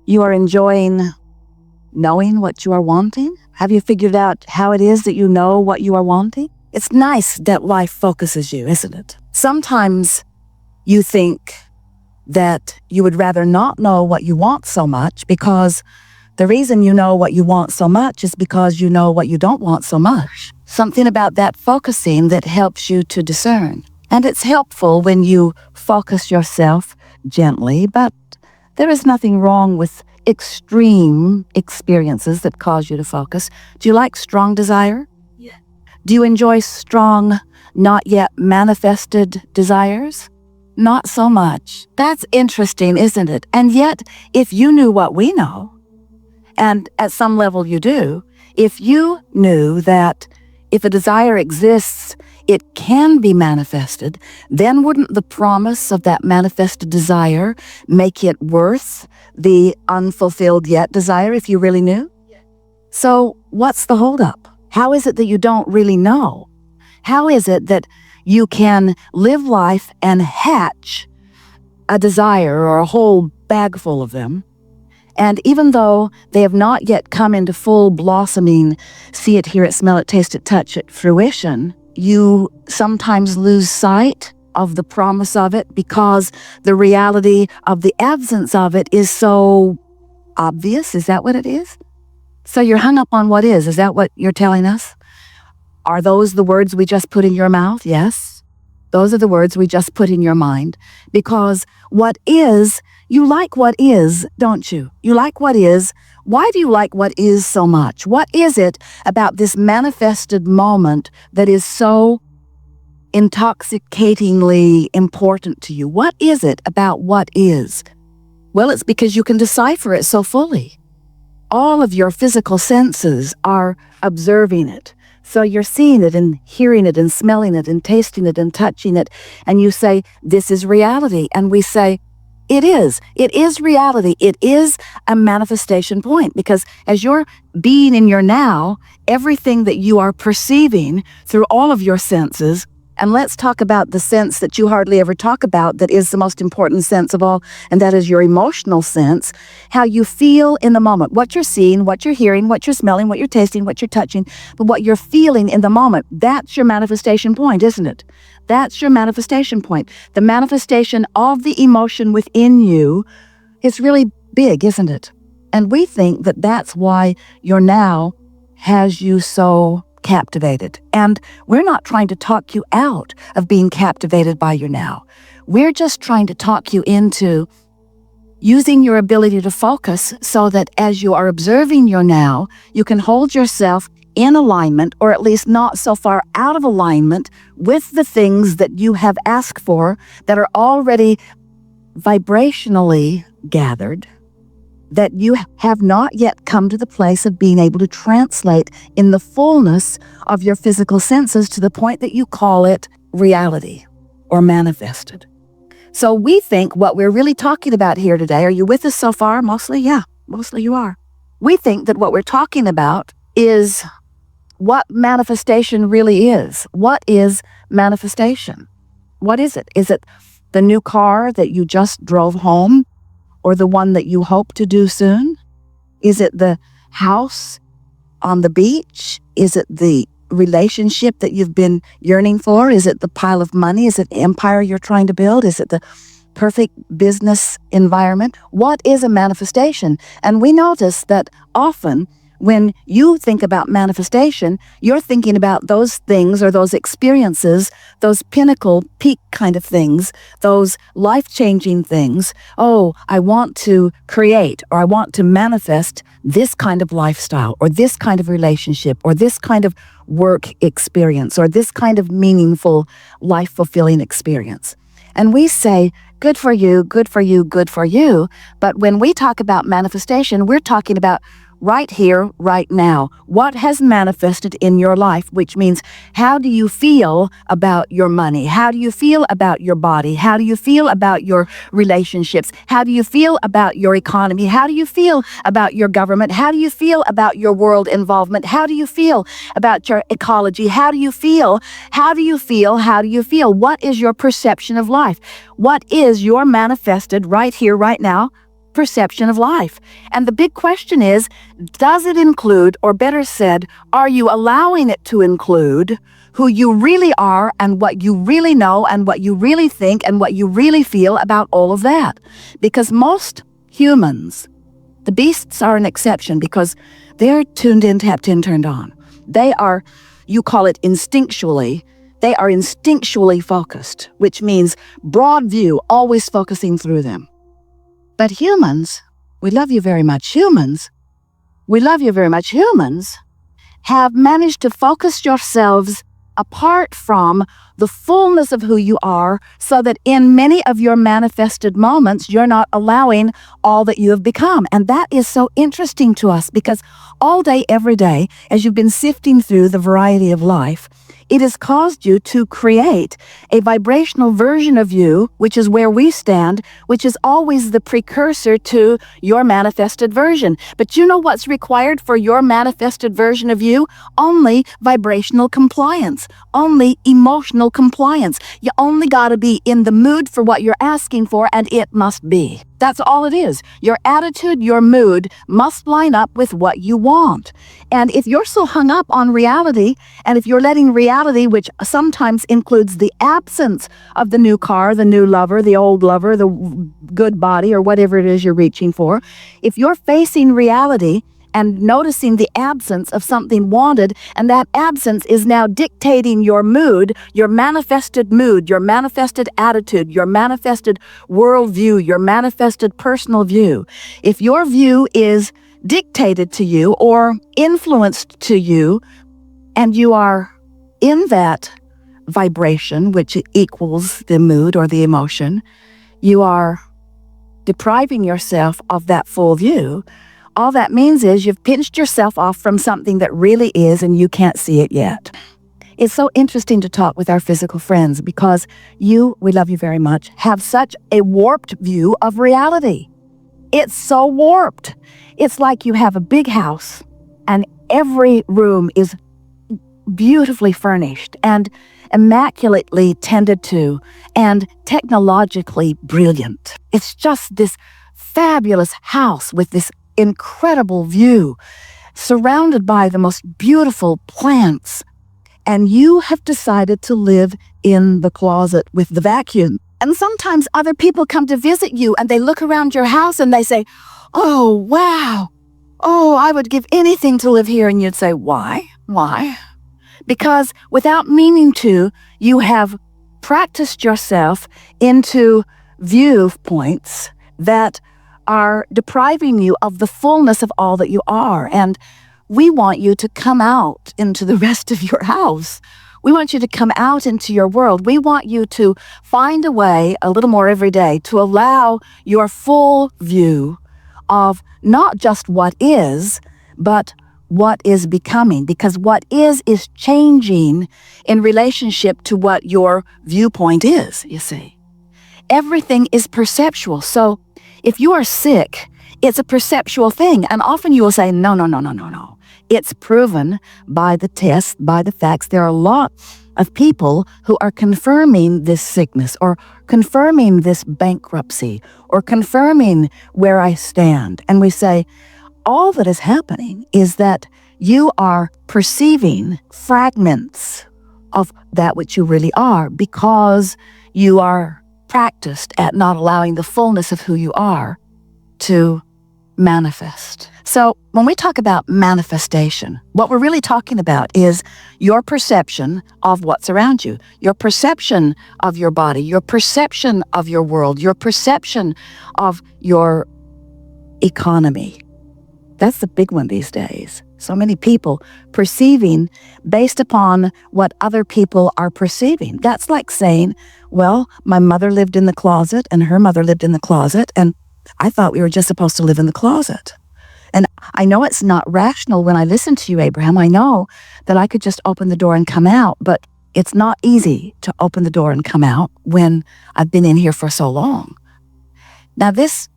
You are enjoying knowing what you are wanting? Have you figured out how it is that you know what you are wanting? It's nice that life focuses you, isn't it? Sometimes you think that you would rather not know what you want so much because the reason you know what you want so much is because you know what you don't want so much. Something about that focusing that helps you to discern. And it's helpful when you focus yourself gently, but there is nothing wrong with extreme experiences that cause you to focus. Do you like strong desire? Yeah. Do you enjoy strong, not yet manifested desires? Not so much. That's interesting, isn't it? And yet, if you knew what we know, and at some level you do, if you knew that if a desire exists, it can be manifested, then wouldn't the promise of that manifested desire make it worth the unfulfilled yet desire if you really knew? Yeah. So what's the holdup? How is it that you don't really know? How is it that you can live life and hatch a desire or a whole bag full of them, and even though they have not yet come into full blossoming, see it, hear it, smell it, taste it, touch it, fruition, you sometimes lose sight of the promise of it because the reality of the absence of it is so obvious? Is that what it is? So you're hung up on what is. Is that what you're telling us? Are those the words we just put in your mouth? Yes. Those are the words we just put in your mind. Because what is, you like what is, don't you? You like what is. Why do you like what is so much? What is it about this manifested moment that is so intoxicatingly important to you? What is it about what is? Well, it's because you can decipher it so fully. All of your physical senses are observing it. So you're seeing it and hearing it and smelling it and tasting it and touching it. And you say, this is reality. And we say, it is. It is reality. It is a manifestation point. Because as you're being in your now, everything that you are perceiving through all of your senses, and let's talk about the sense that you hardly ever talk about that is the most important sense of all, and that is your emotional sense, how you feel in the moment, what you're seeing, what you're hearing, what you're smelling, what you're tasting, what you're touching, but what you're feeling in the moment. That's your manifestation point, isn't it? That's your manifestation point. The manifestation of the emotion within you is really big, isn't it? And we think that that's why your now has you so captivated. And we're not trying to talk you out of being captivated by your now. We're just trying to talk you into using your ability to focus so that as you are observing your now, you can hold yourself in alignment, or at least not so far out of alignment with the things that you have asked for that are already vibrationally gathered, that you have not yet come to the place of being able to translate in the fullness of your physical senses to the point that you call it reality or manifested. So we think what we're really talking about here today, are you with us so far? Mostly? Yeah, mostly you are. We think that what we're talking about is what manifestation really is. What is manifestation? What is it? Is it the new car that you just drove home? Or the one that you hope to do soon? Is it the house on the beach? Is it the relationship that you've been yearning for? Is it the pile of money? Is it the empire you're trying to build? Is it the perfect business environment? What is a manifestation? And we notice that often when you think about manifestation, you're thinking about those things or those experiences, those pinnacle, peak kind of things, those life-changing things. Oh, I want to create or I want to manifest this kind of lifestyle or this kind of relationship or this kind of work experience or this kind of meaningful, life-fulfilling experience. And we say, good for you, good for you, good for you. But when we talk about manifestation, we're talking about right here, right now. What has manifested in your life, which means how do you feel about your money? How do you feel about your body? How do you feel about your relationships? How do you feel about your economy? How do you feel about your government? How do you feel about your world involvement? How do you feel about your ecology? How do you feel? How do you feel? How do you feel? What is your perception of life? What is your manifested right here, right now perception of life. And the big question is, does it include, or better said, are you allowing it to include who you really are and what you really know and what you really think and what you really feel about all of that? Because most humans, the beasts are an exception because they're tuned in, tapped in, turned on. They are, you call it instinctually, they are instinctually focused, which means broad view, always focusing through them. But humans, we love you very much, humans have managed to focus yourselves apart from the fullness of who you are, so that in many of your manifested moments, you're not allowing all that you have become. And that is so interesting to us because all day, every day, as you've been sifting through the variety of life, it has caused you to create a vibrational version of you, which is where we stand, which is always the precursor to your manifested version. But you know what's required for your manifested version of you? Only vibrational compliance, only emotional compliance. You only got to be in the mood for what you're asking for, and it must be. That's all it is. Your attitude, your mood must line up with what you want. And if you're so hung up on reality, and if you're letting reality, which sometimes includes the absence of the new car, the new lover, the old lover, the good body, or whatever it is you're reaching for, if you're facing reality and noticing the absence of something wanted, and that absence is now dictating your mood, your manifested attitude, your manifested worldview, your manifested personal view. If your view is dictated to you or influenced to you, and you are in that vibration, which equals the mood or the emotion, you are depriving yourself of that full view. All that means is you've pinched yourself off from something that really is, and you can't see it yet. It's so interesting to talk with our physical friends because we love you very much, have such a warped view of reality. It's so warped. It's like you have a big house and every room is beautifully furnished and immaculately tended to and technologically brilliant. It's just this fabulous house with this incredible view, surrounded by the most beautiful plants, and you have decided to live in the closet with the vacuum. And sometimes other people come to visit you and they look around your house and they say, "Oh, wow. Oh, I would give anything to live here." And you'd say, "Why? Why?" Because without meaning to, you have practiced yourself into viewpoints that are depriving you of the fullness of all that you are. And we want you to come out into the rest of your house. We want you to come out into your world. We want you to find a way a little more every day to allow your full view of not just what is, but what is becoming. Because what is changing in relationship to what your viewpoint is, you see. Everything is perceptual. So if you are sick, it's a perceptual thing. And often you will say, no. It's proven by the tests, by the facts. There are a lot of people who are confirming this sickness or confirming this bankruptcy or confirming where I stand. And we say, all that is happening is that you are perceiving fragments of that which you really are because you are practiced at not allowing the fullness of who you are to manifest. So when we talk about manifestation, what we're really talking about is your perception of what's around you, your perception of your body, your perception of your world, your perception of your economy. That's the big one these days. So many people perceiving based upon what other people are perceiving. That's like saying, well, my mother lived in the closet and her mother lived in the closet, and I thought we were just supposed to live in the closet. And I know it's not rational when I listen to you, Abraham. I know that I could just open the door and come out, but it's not easy to open the door and come out when I've been in here for so long. Now, this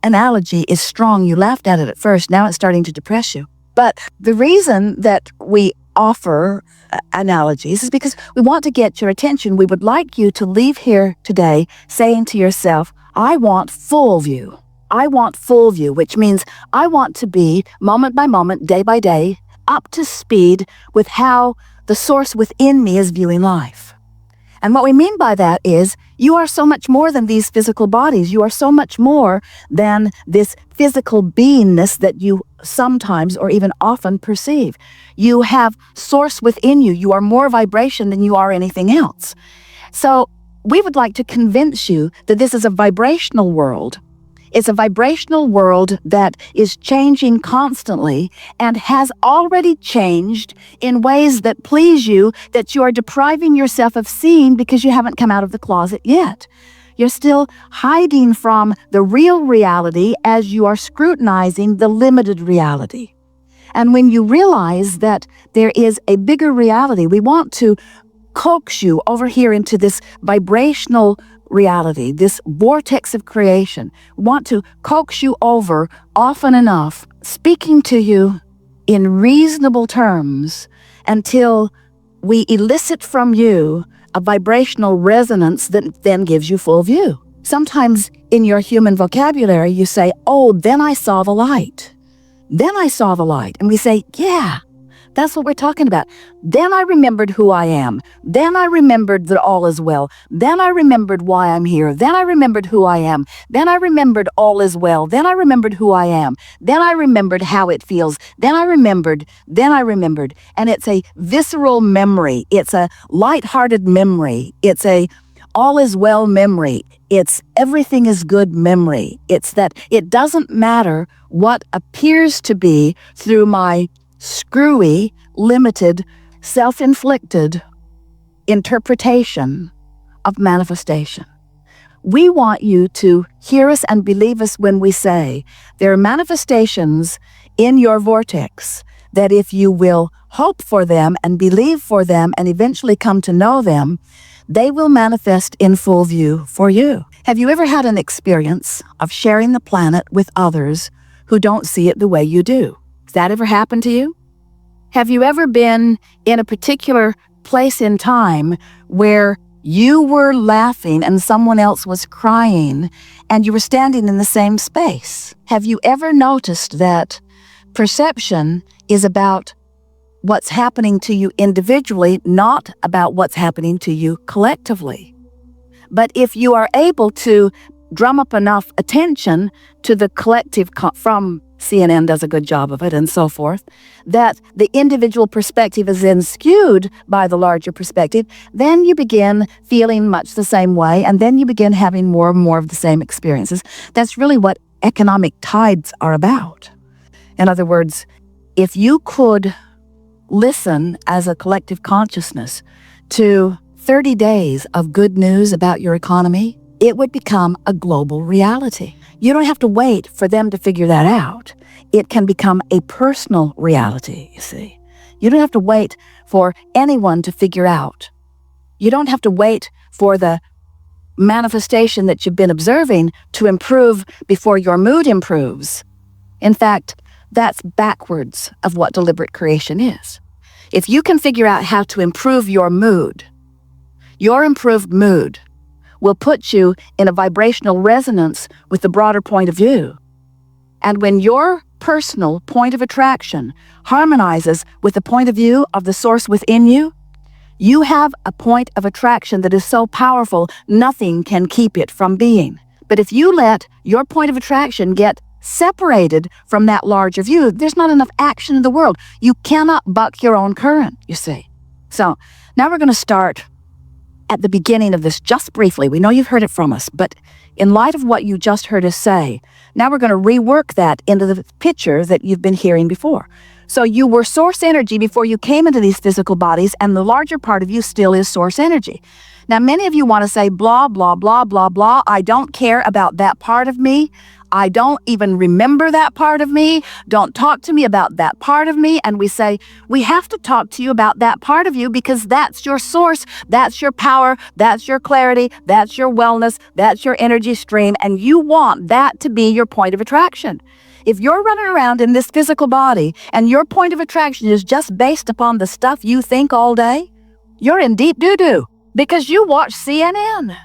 analogy is strong. You laughed at it at first. Now it's starting to depress you. But the reason that we offer analogies is because we want to get your attention. We would like you to leave here today saying to yourself, I want full view. I want full view, which means I want to be, moment by moment, day by day, up to speed with how the source within me is viewing life. And what we mean by that is you are so much more than these physical bodies. You are so much more than this physical beingness that you sometimes or even often perceive. You have source within you. You are more vibration than you are anything else. So we would like to convince you that this is a vibrational world. It's a vibrational world that is changing constantly and has already changed in ways that please you, that you are depriving yourself of seeing because you haven't come out of the closet yet. You're still hiding from the real reality as you are scrutinizing the limited reality. And when you realize that there is a bigger reality, we want to coax you over here into this vibrational reality, this vortex of creation. We want to coax you over often enough, speaking to you in reasonable terms until we elicit from you a vibrational resonance that then gives you full view. Sometimes in your human vocabulary, you say, oh, then I saw the light. Then I saw the light. And we say, yeah, that's what we're talking about. Then I remembered who I am. Then I remembered that all is well. Then I remembered why I'm here. Then I remembered who I am. Then I remembered all is well. Then I remembered who I am. Then I remembered how it feels. Then I remembered. And it's a visceral memory. It's a lighthearted memory. It's a all is well memory. It's everything is good memory. It's that it doesn't matter what appears to be through my screwy, limited, self-inflicted interpretation of manifestation. We want you to hear us and believe us when we say there are manifestations in your vortex that if you will hope for them and believe for them and eventually come to know them, they will manifest in full view for you. Have you ever had an experience of sharing the planet with others who don't see it the way you do? Has that ever happened to you? Have you ever been in a particular place in time where you were laughing and someone else was crying and you were standing in the same space? Have you ever noticed that perception is about what's happening to you individually, not about what's happening to you collectively? But if you are able to drum up enough attention to the collective from CNN does a good job of it and so forth, that the individual perspective is then skewed by the larger perspective, then you begin feeling much the same way, and then you begin having more and more of the same experiences. That's really what economic tides are about. In other words, if you could listen as a collective consciousness to 30 days of good news about your economy, it would become a global reality. You don't have to wait for them to figure that out. It can become a personal reality, you see. You don't have to wait for anyone to figure out. You don't have to wait for the manifestation that you've been observing to improve before your mood improves. In fact, that's backwards of what deliberate creation is. If you can figure out how to improve your mood, your improved mood will put you in a vibrational resonance with the broader point of view. And when your personal point of attraction harmonizes with the point of view of the source within you, you have a point of attraction that is so powerful, nothing can keep it from being. But if you let your point of attraction get separated from that larger view, there's not enough action in the world. You cannot buck your own current, you see. So now we're going to start at the beginning of this just briefly. We know you've heard it from us, but in light of what you just heard us say, now we're going to rework that into the picture that you've been hearing before. So you were source energy before you came into these physical bodies, and the larger part of you still is source energy. Now, many of you want to say, blah, blah, blah, blah, blah. I don't care about that part of me. I don't even remember that part of me. Don't talk to me about that part of me. And we say, we have to talk to you about that part of you because that's your source, that's your power, that's your clarity, that's your wellness, that's your energy stream, and you want that to be your point of attraction. If you're running around in this physical body and your point of attraction is just based upon the stuff you think all day, you're in deep doo-doo because you watch CNN.